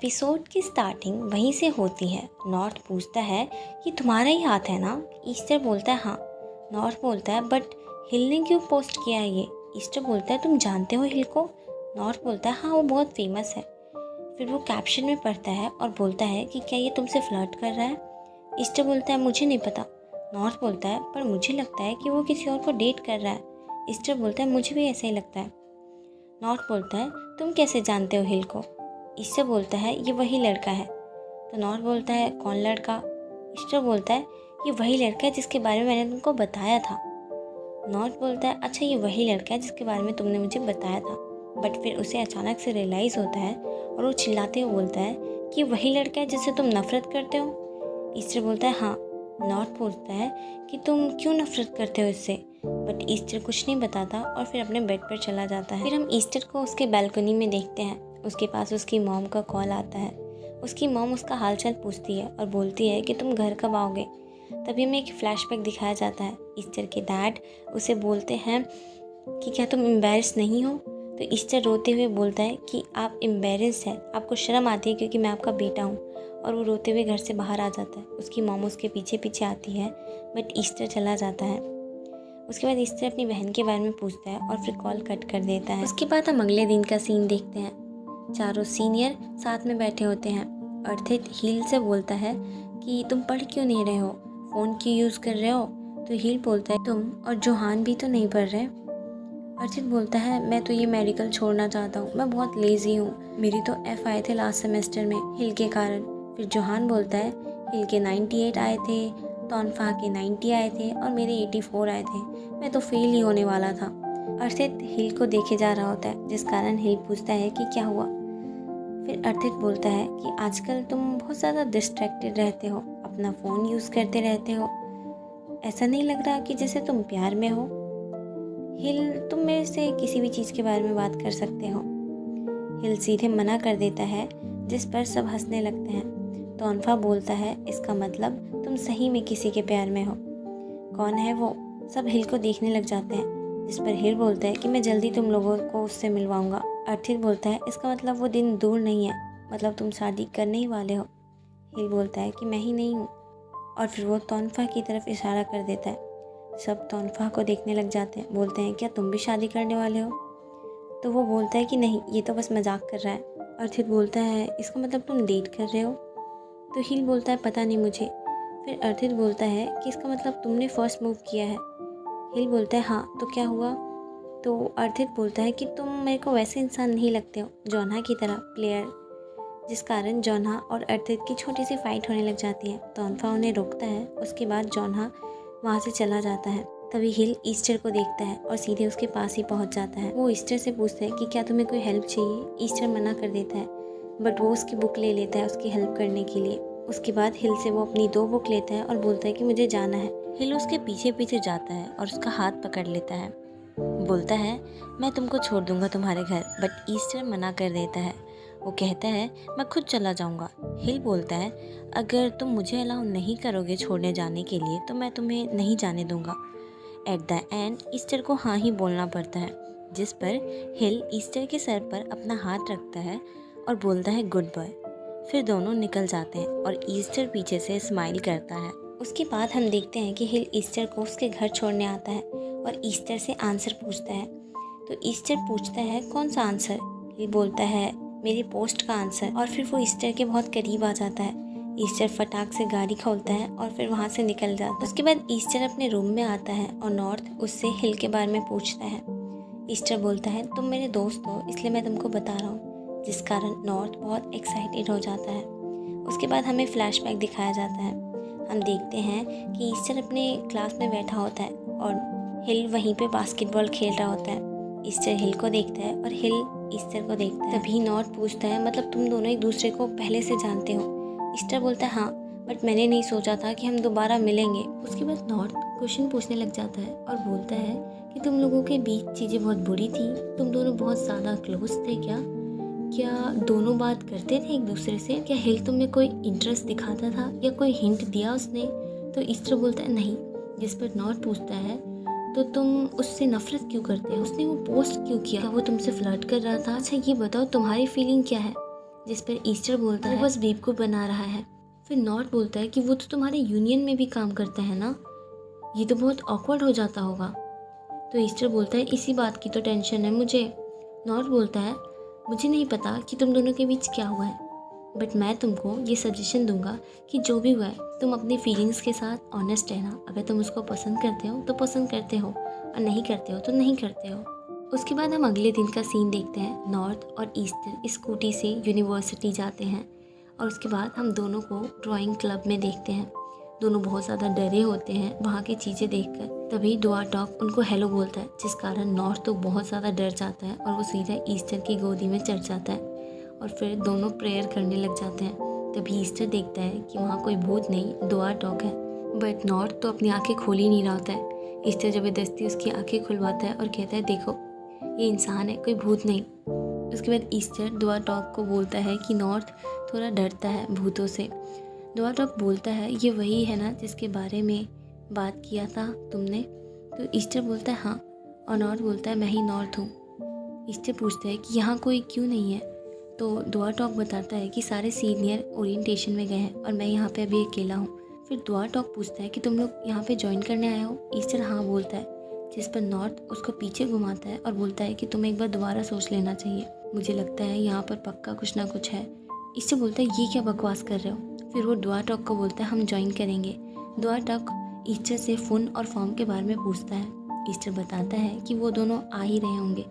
Episode की starting वहीं से होती है। नॉर्थ पूछता है ये तुम्हारा ही हाथ है ना? ईस्टर बोलता है हाँ। नॉर्थ बोलता है बट हिल ने क्यों पोस्ट किया है ये? ईस्टर बोलता है तुम जानते हो हिल को? नॉर्थ बोलता है हाँ वो बहुत फेमस है। फिर वो कैप्शन में पढ़ता है और बोलता है कि क्या ये तुमसे फ्लर्ट कर रहा है? ईस्टर बोलता है मुझे नहीं पता। नॉर्थ बोलता है पर मुझे लगता है कि वो किसी और को डेट कर रहा है। ईस्टर बोलता है मुझे भी ऐसा ही लगता है। नॉर्थ बोलता है तुम कैसे जानते हो हिल को? ईस्टर बोलता है ये वही लड़का है। तो नॉर्थ बोलता है कौन लड़का? ईस्टर बोलता है ये वही लड़का है जिसके बारे में मैंने तुमको बताया था। नॉर्थ बोलता है अच्छा ये वही लड़का है जिसके बारे में तुमने मुझे बताया था। बट फिर उसे अचानक से रियलाइज़ होता है और वो चिल्लाते हुए बोलता है कि वही लड़का है जिससे तुम नफ़रत करते हो। ईस्टर बोलता है हाँ। नॉर्थ पूछता है कि तुम क्यों नफ़रत करते हो इससे? बट ईस्टर कुछ नहीं बताता और फिर अपने बेड पर चला जाता है। फिर हम ईस्टर को उसके बालकनी में देखते हैं। उसके पास उसकी मॉम का कॉल आता है। उसकी मॉम उसका हालचाल पूछती है और बोलती है कि तुम घर कब आओगे? तभी हमें एक फ्लैशबैक दिखाया जाता है। ईस्टर के डैड उसे बोलते हैं कि क्या तुम एम्बैरेस नहीं हो? तो ईस्टर रोते हुए बोलता है कि आप एम्बैरेस हैं, आपको शर्म आती है क्योंकि मैं आपका बेटा हूँ। और वो रोते हुए घर से बाहर आ जाता है। उसकी मॉम उसके पीछे पीछे आती है बट ईस्टर चला जाता है। उसके बाद ईस्टर अपनी बहन के बारे में पूछता है और फिर कॉल कट कर देता है। उसके बाद हम अगले दिन का सीन देखते हैं। चारों सीनियर साथ में बैठे होते हैं। अर्थित हील से बोलता है कि तुम पढ़ क्यों नहीं रहे हो, फ़ोन क्यों यूज़ कर रहे हो? तो हील बोलता है तुम और जोहान भी तो नहीं पढ़ रहे। अर्थित बोलता है मैं तो ये मेडिकल छोड़ना चाहता हूँ, मैं बहुत लेज़ी हूँ, मेरी तो एफ आए थे लास्ट सेमेस्टर में हिल के कारण। फिर जोहान बोलता है हिल के 98 आए थे, तोनफा के 90 आए थे और मेरे 84 आए थे, मैं तो फेल ही होने वाला था। अर्थित हिल को देखे जा रहा होता है जिस कारण हिल पूछता है कि क्या हुआ। फिर अर्थित बोलता है कि आजकल तुम बहुत ज़्यादा डिस्ट्रैक्टेड रहते हो, अपना फ़ोन यूज़ करते रहते हो, ऐसा नहीं लग रहा कि जैसे तुम प्यार में हो? हिल तुम मेरे से किसी भी चीज़ के बारे में बात कर सकते हो। हिल सीधे मना कर देता है जिस पर सब हंसने लगते हैं। तोनफा बोलता है इसका मतलब तुम सही में किसी के प्यार में हो। कौन है वो? सब हिल को देखने लग जाते हैं जिस पर हिल बोलता है कि मैं जल्दी तुम लोगों को उससे मिलवाऊंगा। अर्थित बोलता है इसका मतलब वो दिन दूर नहीं है, मतलब तुम शादी करने ही वाले हो। हिल बोलता है कि मैं ही नहीं हूँ और फिर वो तोनफा की तरफ इशारा कर देता है। सब तोनफा को देखने लग जाते हैं, बोलते हैं क्या तुम भी शादी करने वाले हो? तो वो बोलता है कि नहीं ये तो बस मजाक कर रहा है। अर्थित बोलता है इसका मतलब तुम डेट कर रहे हो? तो हिल बोलता है पता नहीं मुझे। फिर अर्थित बोलता है कि इसका मतलब तुमने फर्स्ट मूव किया है। हिल बोलता है हाँ तो क्या हुआ? तो अर्थित बोलता है कि तुम मेरे को वैसे इंसान नहीं लगते हो, जॉन्हा की तरह प्लेयर। जिस कारण जॉन्हा और अर्थित की छोटी सी फाइट होने लग जाती है। तोनफा उन्हें रोकता है। उसके बाद जॉन्हा वहाँ से चला जाता है। तभी हिल ईस्टर को देखता है और सीधे उसके पास ही पहुँच जाता है। वो ईस्टर से पूछता है कि क्या तुम्हें कोई हेल्प चाहिए? ईस्टर मना कर देता है बट वो उसकी बुक ले लेता है उसकी हेल्प करने के लिए। उसके बाद हिल से वो अपनी 2 बुक लेता है और बोलता है कि मुझे जाना है। हिल उसके पीछे पीछे जाता है और उसका हाथ पकड़ लेता है। बोलता है मैं तुमको छोड़ दूंगा तुम्हारे घर, बट ईस्टर मना कर देता है। वो कहता है मैं खुद चला जाऊंगा। हिल बोलता है अगर तुम मुझे अलाउ नहीं करोगे छोड़ने जाने के लिए तो मैं तुम्हें नहीं जाने दूंगा। एट द एंड ईस्टर को हाँ ही बोलना पड़ता है, जिस पर हिल ईस्टर के सर पर अपना हाथ रखता है और बोलता है गुड बाय। फिर दोनों निकल जाते हैं और ईस्टर पीछे से स्माइल करता है। उसके बाद हम देखते हैं कि हिल ईस्टर को उसके घर छोड़ने आता है और ईस्टर से आंसर पूछता है। तो ईस्टर पूछता है कौन सा आंसर? हिल बोलता है मेरी पोस्ट का आंसर। और फिर वो ईस्टर के बहुत करीब आ जाता है। ईस्टर फटाक से गाड़ी खोलता है और फिर वहाँ से निकल जाता है। उसके बाद ईस्टर अपने रूम में आता है और नॉर्थ उससे हिल के बारे में पूछता है। ईस्टर बोलता है तुम मेरे दोस्त हो इसलिए मैं तुमको बता रहा हूँ, जिस कारण नॉर्थ बहुत एक्साइटेड हो जाता है। उसके बाद हमें फ्लैशबैक दिखाया जाता है। हम देखते हैं कि ईस्टर अपने क्लास में बैठा होता है और हिल वहीं पे बास्केटबॉल खेल रहा होता है। ईस्टर हिल को देखता है और हिल ईस्टर को देखता है। तभी नॉर्थ पूछता है मतलब तुम दोनों एक दूसरे को पहले से जानते हो? ईस्टर बोलता है हाँ बट मैंने नहीं सोचा था कि हम दोबारा मिलेंगे। उसके बाद नॉर्थ क्वेश्चन पूछने लग जाता है और बोलता है कि तुम लोगों के बीच चीज़ें बहुत बुरी थी, तुम दोनों बहुत ज़्यादा क्लोज थे क्या दोनों बात करते थे एक दूसरे से? क्या हिल तुम्हें कोई इंटरेस्ट दिखाता था या कोई हिंट दिया उसने? तो ईस्टर बोलता है नहीं। जिस पर नॉर्थ पूछता है तो तुम उससे नफरत क्यों करते हो? उसने वो पोस्ट क्यों किया? क्या वो तुमसे फ्लर्ट कर रहा था? अच्छा ये बताओ तुम्हारी फीलिंग क्या है? जिस पर ईस्टर बोलता है वो बस बेवकूफ़ बना रहा है। फिर नॉर्थ बोलता है कि वो तो तुम्हारे यूनियन में भी काम करता है ना, ये तो बहुत ऑकवर्ड हो जाता होगा। तो ईस्टर बोलता है इसी बात की तो टेंशन है मुझे। नॉर्थ बोलता है मुझे नहीं पता कि तुम दोनों के बीच क्या हुआ है, बट मैं तुमको ये सजेशन दूंगा कि जो भी हुआ है तुम अपनी फीलिंग्स के साथ ऑनेस्ट रहना। अगर तुम उसको पसंद करते हो तो पसंद करते हो, और नहीं करते हो तो नहीं करते हो। उसके बाद हम अगले दिन का सीन देखते हैं। नॉर्थ और ईस्टर स्कूटी से यूनिवर्सिटी जाते हैं, और उसके बाद हम दोनों को ड्राइंग क्लब में देखते हैं। दोनों बहुत ज़्यादा डरे होते हैं वहाँ की चीज़ें देखकर। तभी डुआर्टॉक उनको हेलो बोलता है, जिस कारण नॉर्थ तो बहुत ज़्यादा डर जाता है और वो सीधा ईस्टर की गोदी में चढ़ जाता है, और फिर दोनों प्रेयर करने लग जाते हैं। तभी ईस्टर देखता है कि वहाँ कोई भूत नहीं, डुआर्टॉक है। बट नॉर्थ तो अपनी आंखें खोल ही नहीं रहा होता है। ईस्टर ज़बरदस्ती उसकी आंखें खुलवाता है और कहता है देखो ये इंसान है, कोई भूत नहीं। उसके बाद ईस्टर डुआर्टॉक को बोलता है कि नॉर्थ थोड़ा डरता है भूतों से। डुआर्टॉक बोलता है ये वही है ना जिसके बारे में बात किया था तुमने। तो ईस्टर बोलता है हाँ, और नॉर्थ बोलता है मैं ही नॉर्थ हूँ। ईस्टर पूछता है कि यहाँ कोई क्यों नहीं है। तो डुआर्टॉक बताता है कि सारे सीनियर ओरिएंटेशन में गए हैं और मैं यहाँ पे अभी अकेला हूँ। फिर डुआर्टॉक पूछता है कि तुम लोग यहाँ पे ज्वाइन करने आए हो। ईस्टर हाँ बोलता है, जिस पर नॉर्थ उसको पीछे घुमाता है और बोलता है कि तुम्हें एक बार दोबारा सोच लेना चाहिए, मुझे लगता है यहाँ पर पक्का कुछ ना कुछ है। ईस्टर बोलता है ये क्या बकवास कर रहे हो। फिर वो डुआर्टॉक को बोलता है हम ज्वाइन करेंगे। डुआर्टॉक ईस्टर से फुन और फॉर्म के बारे में पूछता है। ईस्टर बताता है कि वो दोनों आ ही रहे होंगे।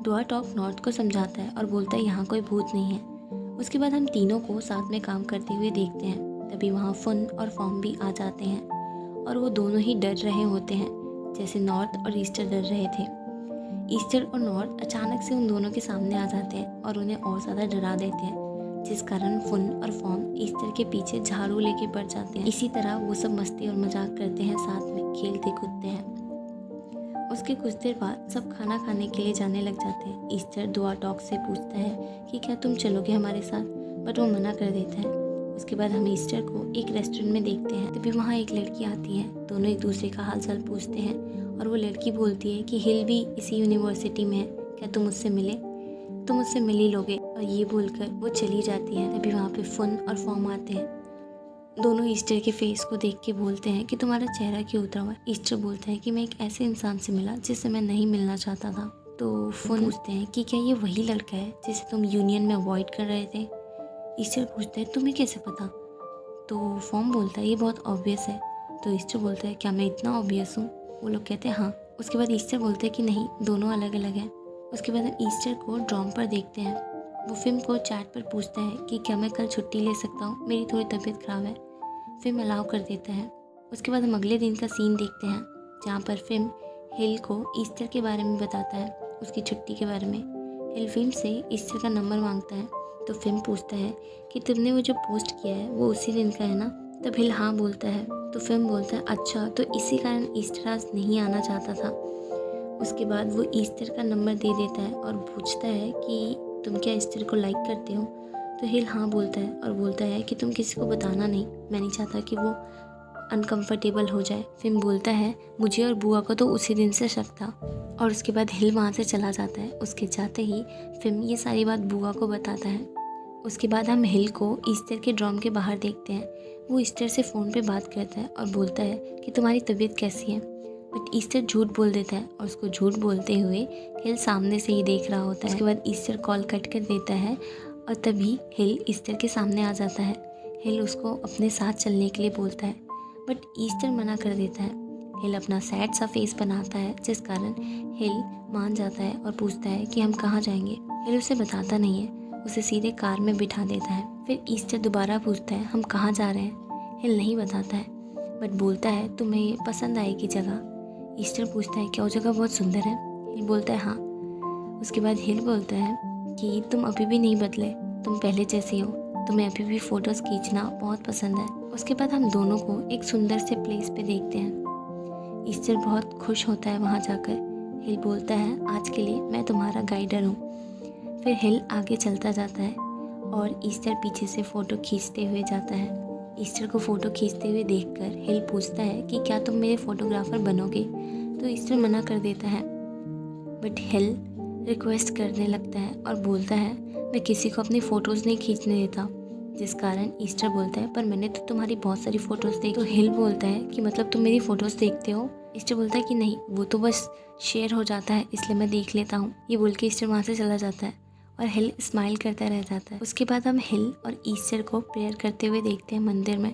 डुआर्टॉक नॉर्थ को समझाता है और बोलता है यहाँ कोई भूत नहीं है। उसके बाद हम तीनों को साथ में काम करते हुए देखते हैं। तभी वहाँ फुन और फॉर्म भी आ जाते हैं, और वो दोनों ही डर रहे होते हैं जैसे नॉर्थ और ईस्टर डर रहे थे। ईस्टर और नॉर्थ अचानक से उन दोनों के सामने आ जाते हैं और उन्हें और ज़्यादा डरा देते हैं, जिस कारण फुन और फॉर्म ईस्टर के पीछे झाड़ू लेके बढ़ जाते हैं। इसी तरह वो सब मस्ती और मजाक करते हैं, साथ में खेलते कूदते हैं। उसके कुछ देर बाद सब खाना खाने के लिए जाने लग जाते हैं। ईस्टर डुआर्टॉक से पूछता है कि क्या तुम चलोगे हमारे साथ, बट वो मना कर देता है। उसके बाद हम ईस्टर को एक रेस्टोरेंट में देखते हैं। तभी वहाँ एक लड़की आती है। दोनों एक दूसरे का हाल चाल पूछते हैं, और वो लड़की बोलती है कि हिल भी इसी यूनिवर्सिटी में है, क्या तुम उससे मिले, तुम उससे मिल ही लोगे। और ये बोलकर वो चली जाती है। तभी वहाँ पे फुन और फॉर्म आते हैं। दोनों ईस्टर के फेस को देख के बोलते हैं कि तुम्हारा चेहरा क्यों उतरा हुआ है। ईस्टर बोलता है कि मैं एक ऐसे इंसान से मिला जिससे मैं नहीं मिलना चाहता था। तो फुन पूछते हैं कि क्या ये वही लड़का है जिसे तुम यूनियन में अवॉइड कर रहे थे। ईस्टर पूछता है तुम्हें कैसे पता। तो फॉर्म बोलता है ये बहुत ऑब्वियस है। तो ईस्टर बोलता है क्या मैं इतना ऑब्वियस हूँ। वो लोग कहते हैं हाँ। उसके बाद ईस्टर बोलते हैं कि नहीं, दोनों अलग अलग हैं। उसके बाद हम ईस्टर को ड्रॉम पर देखते हैं। वो फिल्म को चैट पर पूछता है कि क्या मैं कल छुट्टी ले सकता हूँ, मेरी थोड़ी तबीयत ख़राब है। फिल्म अलाउ कर देता है। उसके बाद हम अगले दिन का सीन देखते हैं, जहाँ पर फिल्म हिल को ईस्टर के बारे में बताता है, उसकी छुट्टी के बारे में। हिल फिल्म से ईस्टर का नंबर मांगता है। तो फिल्म पूछता है कि तुमने वो जो पोस्ट किया है वो उसी दिन का है ना। तब हिल हाँ बोलता है। तो फिल्म बोलता है अच्छा, तो इसी कारण ईस्टर आज नहीं आना चाहता था। उसके बाद वो ईस्टर का नंबर दे देता है और पूछता है कि तुम क्या ईस्टर को लाइक करते हो। तो हिल हाँ बोलता है और बोलता है कि तुम किसी को बताना नहीं, मैं नहीं चाहता कि वो अनकंफर्टेबल हो जाए। फिल्म बोलता है मुझे और बुआ को तो उसी दिन से शक था। और उसके बाद हिल वहाँ से चला जाता है। उसके जाते ही फिल्म ये सारी बात बुआ को बताता है। उसके बाद हम हिल को ईस्टर के ड्रॉम के बाहर देखते हैं। वो ईस्टर से फ़ोन पे बात करता है और बोलता है कि तुम्हारी तबीयत कैसी है। बट ईस्टर झूठ बोल देता है, और उसको झूठ बोलते हुए हिल सामने से ही देख रहा होता है। उसके बाद ईस्टर कॉल कट कर देता है, और तभी हिल ईस्टर के सामने आ जाता है। हिल उसको अपने साथ चलने के लिए बोलता है, बट ईस्टर मना कर देता है। हिल अपना सैड सा फेस बनाता है, जिस कारण हिल मान जाता है और पूछता है कि हम कहाँ जाएंगे। हिल उसे बताता नहीं है, उसे सीधे कार में बिठा देता है। फिर ईस्टर दोबारा पूछता है हम कहाँ जा रहे हैं। हिल नहीं बताता है, बट बोलता है तुम्हें पसंद आएगी जगह। ईस्टर पूछता है क्या वो जगह बहुत सुंदर है। हिल बोलता है हाँ। उसके बाद हिल बोलता है कि तुम अभी भी नहीं बदले, तुम पहले जैसे हो, तुम्हें अभी भी फ़ोटोज़ खींचना बहुत पसंद है। उसके बाद हम दोनों को एक सुंदर से प्लेस पे देखते हैं। ईस्टर बहुत खुश होता है वहाँ जाकर। हिल बोलता है आज के लिए मैं तुम्हारा गाइडर हूँ। फिर हिल आगे चलता जाता है और ईस्टर पीछे से फ़ोटो खींचते हुए जाता है। ईस्टर को फ़ोटो खींचते हुए देखकर हिल पूछता है कि क्या तुम मेरे फ़ोटोग्राफ़र बनोगे। तो ईस्टर मना कर देता है, बट हिल रिक्वेस्ट करने लगता है और बोलता है मैं किसी को अपनी फ़ोटोज़ नहीं खींचने देता, जिस कारण ईस्टर बोलता है पर मैंने तो तुम्हारी बहुत सारी फ़ोटोज़ देखी। तो हिल बोलता है कि मतलब तुम मेरी फ़ोटोज़ देखते हो। ईस्टर बोलता है कि नहीं, वो तो बस शेयर हो जाता है इसलिए मैं देख लेता हूँ। ये बोल के ईस्टर वहाँ से चला जाता है और हिल स्माइल करता रह जाता है। उसके बाद हम हिल और ईस्टर को प्रेयर करते हुए देखते हैं मंदिर में।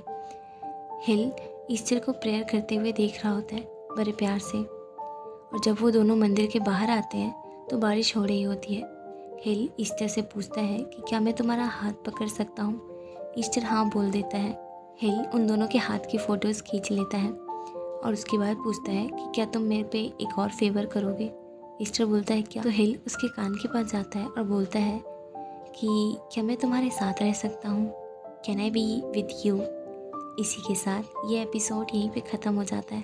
हिल ईस्टर को प्रेयर करते हुए देख रहा होता है बड़े प्यार से, और जब वो दोनों मंदिर के बाहर आते हैं तो बारिश हो रही होती है। हिल ईस्टर से पूछता है कि क्या मैं तुम्हारा हाथ पकड़ सकता हूँ। ईस्टर हाँ बोल देता है। हिल उन दोनों के हाथ की फ़ोटोज़ खींच लेता है और उसके बाद पूछता है कि क्या तुम मेरे पे एक और फेवर करोगे। ईस्टर बोलता है क्या। तो हिल उसके कान के पास जाता है और बोलता है कि क्या मैं तुम्हारे साथ रह सकता हूँ, can I be with you. इसी के साथ ये एपिसोड यहीं पे ख़त्म हो जाता है।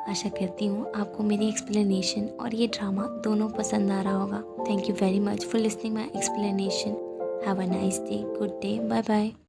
आशा करती हूँ आपको मेरी एक्सप्लेनेशन और ये ड्रामा दोनों पसंद आ रहा होगा। Thank you very much for listening my explanation. Have a nice day, good day, bye bye.